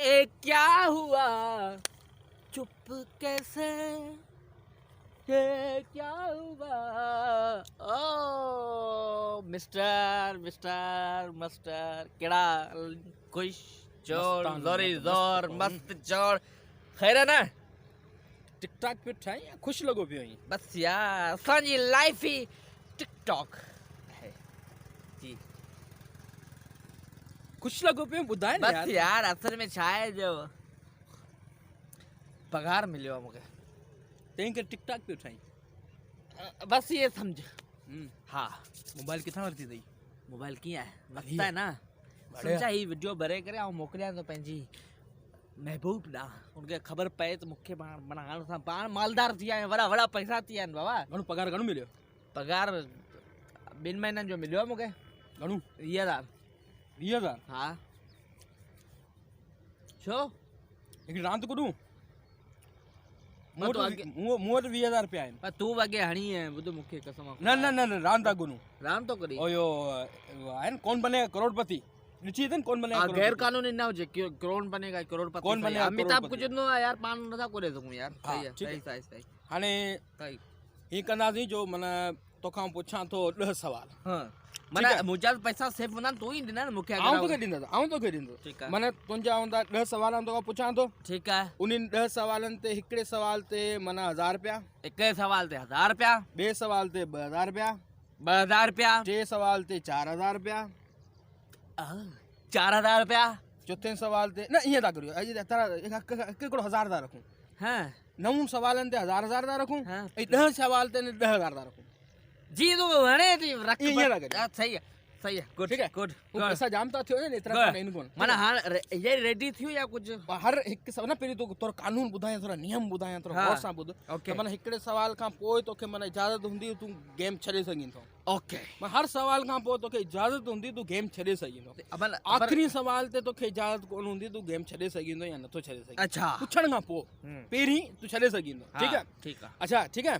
ए क्या हुआ चुप कैसे, ये क्या हुआ ओ मिस्टर मिस्टर मस्टर केड़ा खुश जोर जोरी जोर मस्त जोर खैर है ना। टिकटॉक पे ठाई या खुश लगो पियो ही बस यार असांजी लाइफ ही टिकटॉक है जी। खुश लगो पियो ॿुधाए न बस यार असल में छा है जो पगार मिलियो आहे मूंखे तंहिं करे टिकटॉक पियो ठाई। बस ये समझ। हाँ मोबाइल किथां वरिती अथई? मोबाइल कीअं आहे मस्त आहे ना। सम्झा ही वीडियो भरे करे ऐं मोकिलियां थो पंहिंजी महबूब ॾांहुं उनखे ख़बर पए त मूंखे माना हाणे असां पाण मालदार थी विया आहियूं वॾा वॾा पैसा थी विया आहिनि बाबा। घणो पगार घणो मिलियो? पगार 2 महीननि जो मिलियो आहे मूंखे। घणो? 20,000। 20,000? हा छो हिकिड़ी रांदि कुॾूं? मूं तो वटि 20,000 रुपया आहिनि। पर तूं वॻे हणी आहे ॿुध मूंखे कसम न न न न रांदि था कुॾूं। राम तो करी ओयो आहे न कौन बनेगा करोड़पति ॾिठी अथनि कौन बनेगा करोड़पति? गैर कानूनी ना हुजे करोड़ बनेगा करोड़पति। कौन बनेगा अमिताभ करोड़पति? कुझु न आहे यार पाण नथा करे सघूं यार। हाँ, सही आहे ठीक है। सही सही सही हाणे सही। हीअं कंदासीं जो माना तोखां पुछां थो 10 सुवाल। हाँ माना मुंहिंजा पैसा सेफ हूंदा तूं ई ॾिना न मूंखे। आउं तोखे ॾींदुसि आउं तोखे ॾींदुसि। ठीकु आहे माना तुंहिंजा हूंदा 10 सुवाल तोखां पुछां थो। ठीकु आहे। उन्हनि 10 सुवालनि ते हिकिड़े सुवाल ते माना 1000 रुपया, हिकु सवाल ते 1000 रुपया, ॿिए सुवाल ते 2000 रुपया, 2000 रुपया, टे सुवाल ते 4000 रुपया, 4000 रुपया। चौथे सुवाल ते न ईअं था करियो हिकिड़ो 1000 था रखूं। हाँ 9 सुवालनि ते 1000 था रखूं हाँ। ऐं 10 सुवाल ते 10,000 था रखूं। जी तूं हणे थी रख ईअं था करियो। सही आहे सही आहे गुड ठीक है गुड हू पैसा जाम था थियो न एतिरा कोन आहिनि कोन। माना हाणे ये रेडी थियो या कुझु? हर हिकु न पहिरीं तोखे थोरो कानून ॿुधायां थोरा नियम ॿुधायां थोरो हाँ। गौर सां ॿुध। ओके। त माना हिकिड़े सुवाल खां पोइ तोखे माना इजाज़त हूंदी तूं गेम छॾे सघीं थो। ओके हर सुवाल खां पोइ तोखे इजाज़त हूंदी तूं गेम छॾे सघींदो। आख़िरी सुवाल ते तोखे इजाज़त कोन हूंदी तूं गेम छॾे सघींदो या नथो छॾे सघीं। अच्छा पुछण खां पोइ पहिरीं तूं छॾे सघींदो। ठीकु आहे ठीकु आहे अच्छा ठीकु आहे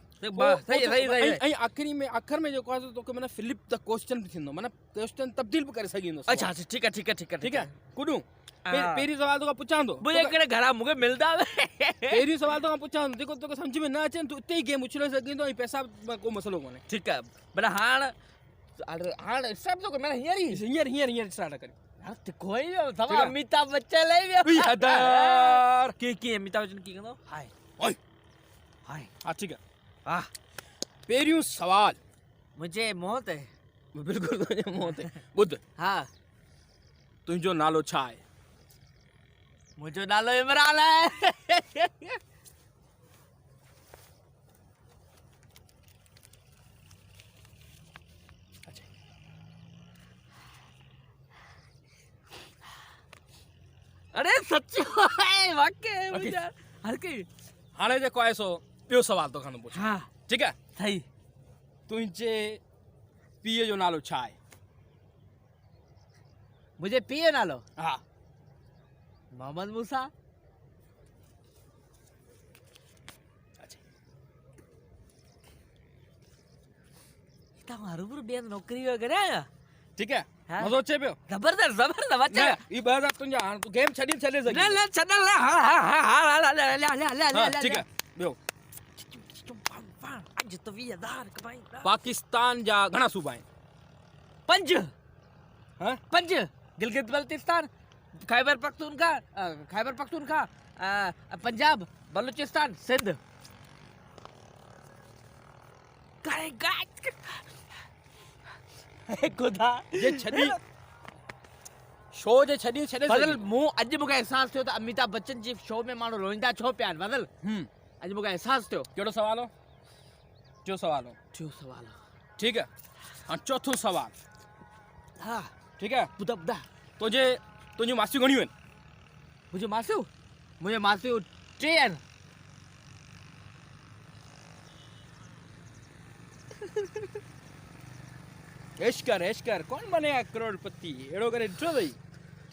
सही सही सही ऐं आख़िरी में आख़िर में जेको आहे तोखे माना फ्लिप द क्वेश्चन बि थींदो माना क्वेश्चन तब्दील बि करे सघींदो। अच्छा अच्छा ठीक है ठीक है ठीक है ठीकु आहे कुॾूं पहिरीं सुवाल तोखां पुछां थो। मुझे कड़े घरा मूंखे मिलदा पहिरीं सुवाल तोखां पुछां थो जेको तोखे सम्झ में न अचे तूं उते ई गेम उछले सघींदो ऐं पैसा को मसइलो कोन्हे। ठीक है पर हाणे सब तो मैंने हींअर स्टार्ट कर। यार ते कोई सवा अमिताभ बच्चन ले गया हदार की अमिताभ बच्चन की कंदो हाय ओए हाय। हां ठीकु आहे। वाह पहिरियों सवाल मुझे मौत है बिल्कुलु तुंहिंजे मुंहं ते ॿुध हाँ तुंहिंजो नालो छा आहे? मुझे नालो इमरान है। अरे सच्ची है वाकई मुझे हल्की। हाणे जेको आहे सो ॿियो सवाल तोखां थो पुछां। हाँ ठीकु आहे सही। तुंहिंजे पीउ जो नालो छा आहे? मुझे पीए नालो हा मोहम्मद मूसा। तव्हां रूबरू ॿियनि नौकरी वग़ैरह ठीकु आहे हाँ। मज़ो अचे पियो? ज़बरदस्त ज़बरदस्त अचे। ई 2000 तुंहिंजा हाणे तूं गेम छॾे सघीं। न न छॾण लाइ हा ठीकु आहे ॿियो अॼु त 20,000 कमाई। पाकिस्तान जा घणा सूबा आहिनि? 5 हाँ 5 गिलगित बल्तिस्तान खैबर पख्तूनख्वा पंजाब बलूचिस्तान सिंध। खुदा ये छॾी शो जे छॾे बदल मूं अॼु मूंखे एहसास थियो त अमिताभ बच्चन जी शो में माण्हू रोईंदा छो पिया आहिनि बदल। अॼु मूंखे एहसास थियो। कहिड़ो सवाल हो? टियों सवाल हो। टियों सवाल ठीकु आहे हाणे चौथों सवाल। हा ठीकु आहे ॿुधा तुंहिंजूं मासियूं घणियूं आहिनि? मुंहिंजी मासियूं 3 आहिनि। ऐश कर कौन बनेगा करोड़पति अहिड़ो करे ॾिठो अथई।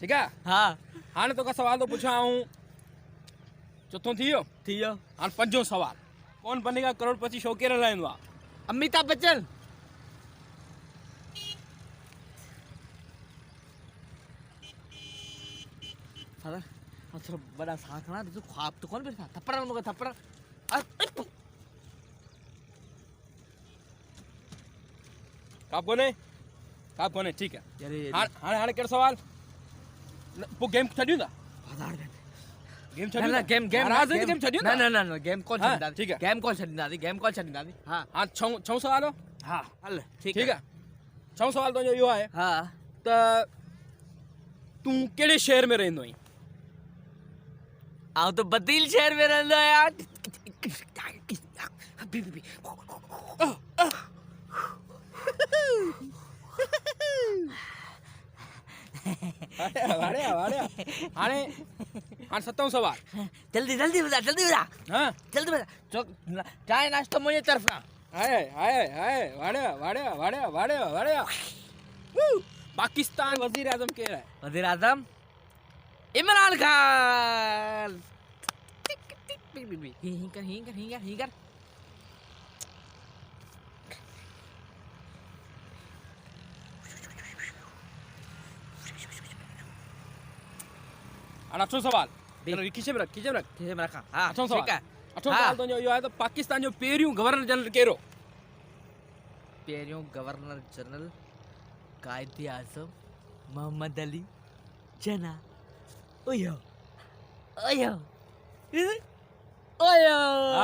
ठीकु आहे हा हाणे तोखां सवाल थो पुछां चौथों थी वियो हाणे 5हों सवाल। कौन बनेगा करोड़पति शो केरु हलाईंदो आहे? अमिताभ बच्चन। थोड़ा बड़ा साखना तो ख्वाब तो कौन बैठा थप्पड़ मुझे थप्पड़ काप कोने ठीक है यार हाणे केड़ो सवाल पो गेम छड्यूं ता हजार गेम ना छड्यूं गेम गेम गेम छड्यूं ना ना ना ना गेम कौन हाँ, छड्डा ठीक है। गेम कौन छड्डा दी गेम कौन छड्डा दी हां हां छौ सवाल हो हां हल ठीक ठीक है छौ सवाल तो यो है हां त तू केड़े शहर में रहंदो आहीं आओ तो बदील शहर में रहंदो यार वाड़े हाणे सतों सवाल जल्दी जल्दी बता हां जल्दी बता चो चाय नाश्ता मुझे तरफ ना हाय वाड़े पाकिस्तान वजीर आजम कह रहा है वजीर आजम इमरान खान ही कर अठों सवाल देख। खींचे में रख ठीक है मैं रखा हां अठों ठीक है अठों सवाल तो यो है तो पाकिस्तान जो पहिरियों गवर्नर जनरल केरो पेरियों गवर्नर जनरल कायदे आजम मोहम्मद अली जना ओयो ओयो ओयो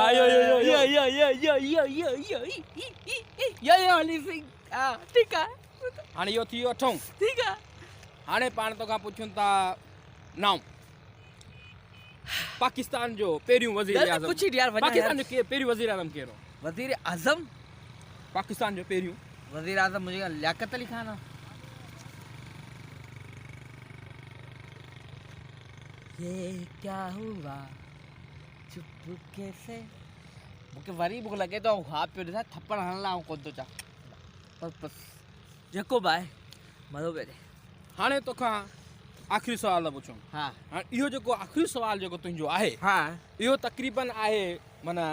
आयो, यो, यो अली सिंह हां ठीक है हाणे यो थी अठों ठीक है हाणे पाण तो का पुछूं ता नाम पाकिस्तान जो पहिरियों वजीर जल्दी आजम पूछी यार, वजह पाकिस्तान यार। जो पहिरियों वजीर आजम केरो वजीर आजम पाकिस्तान जो पहिरियों वजीर आजम मुझे लियाकत अली खान है। ये क्या हुआ चुपके से मुझे वरी भूख लगे तो ख्वाब पे था थप्पड़ हणला हूं कोन तो चा बस जेको बाय मदो बेरे हाणे तो खां आखिरी सवाल पुछूं हां हाणे इहो जेको आखिरी सवाल जेको तुंहिंजो आहे हां इहो तक़रीबन आहे माना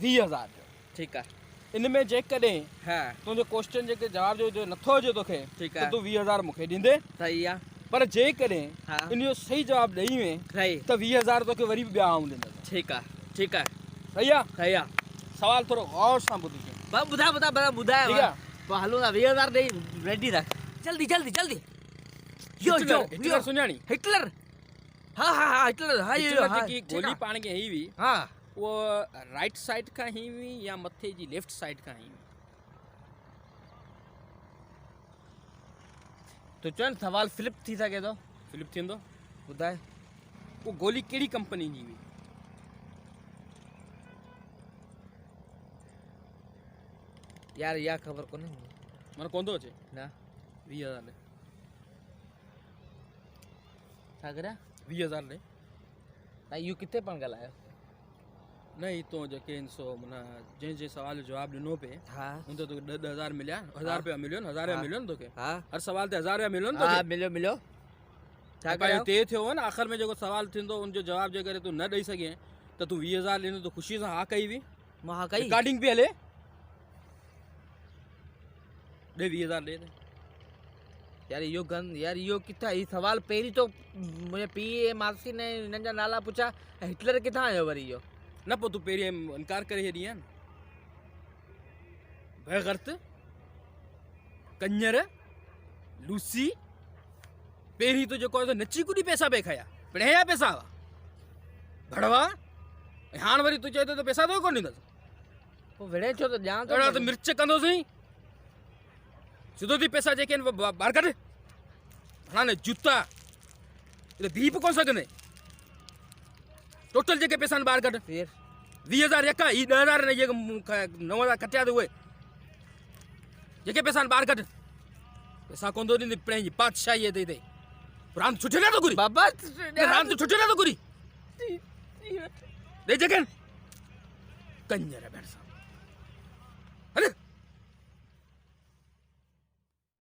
20,000 जो ठीक है इन में जेकॾहिं हां तुंहिंजो क्वेश्चन जेके जवाब जो नथो अचे तोखे ठीकु त आहे। तूं 20,000 मूंखे ॾींदे सही है पर जेकॾहिं हा। इन जो सही जवाब ॾेई में सही त 20,000 तोखे वरी बि ॿिया आऊं ॾींदुसि ठीक है ठीक है सही आहे सही है सवाल थोरो गौर सां ॿुधिजे बस बुधा ठीक है। तो हलो ना 20,000 दे रेडी रख जल्दी जल्दी जल्दी यो हिटलर सुञाणी हिटलर हाँ हाँ हाँ हिटलर हाँ यो हिटलर हाँ जेकी गोली पाण खे हई हुई हाँ उहा राइट साइड खां हई हुई या मथे जी लेफ्ट साइड खां हई हुई तो चल सवाल फ्लिप थी सके तो फिलिप थींदो बुधाए वो गोली कहिड़ी कंपनी जी हुई यार या खबर को नहीं माना कोन थो अचे ना 20,000 ॾे सागरा 20,000 ॾे ना यू कितने पण गलायो न ही तो जेके इन सो माना जंहिं सवाल जो जवाब ॾिनो पे हाँ उन तो 10,000 मिलिया 1,000 रुपया मिलियो न 1,000 रुपया हाँ। मिलियो न तोखे हाँ हर सवाल ते 1,000 रुपया मिलियो न हाँ तोखे मिलो मिलो छा पर कयो ते थियो हो न आख़िर में जेको सवाल थींदो उन जो जवाब जे करे तूं न ॾेई सघे त तूं 20,000 ॾींदो त ख़ुशी सां हा कई हुई महा कई रिकॉर्डिंग पे हले ॾे 20,000 ॾे यार यो गन यार यो किथा ये सवाल पहिरी तो मुझे पी मासी ने इन्हनि जा नाला पुछा हिटलर किथां आयो वरी यो न पोइ तूं पहिरीं इनकार करे छॾी आहे न बेगर्त कंजर लूसी पहिरीं तो जेको आहे तो नची कुॾी पैसा पे खया पिणिया पैसा हुआ भड़वा ऐं हाणे वरी तूं चए थो त पैसा तो कोन ॾींदसि पोइ विड़े छो त ॼाण अहिड़ा त मिर्च कंदोसीं सिधो थी पैसा जेके आहिनि ॿाहिरि कढ हाणे जूता इहे बीह बि कोन सघंदे टोटल जेके पैसा आहिनि ॿाहिरि कढ फिर 20,000 यका ही 10,000 ने ये 9,000 कटिया तो हुए जेके पैसा ॿाहिरि कढ पैसा कोन थो ॾींदी पंहिंजी बादशाही ते हिते रांदि छुटे नथो घुरी बाबा रांदि छुटे नथो घुरी ॾे जेके कंजर भेण सां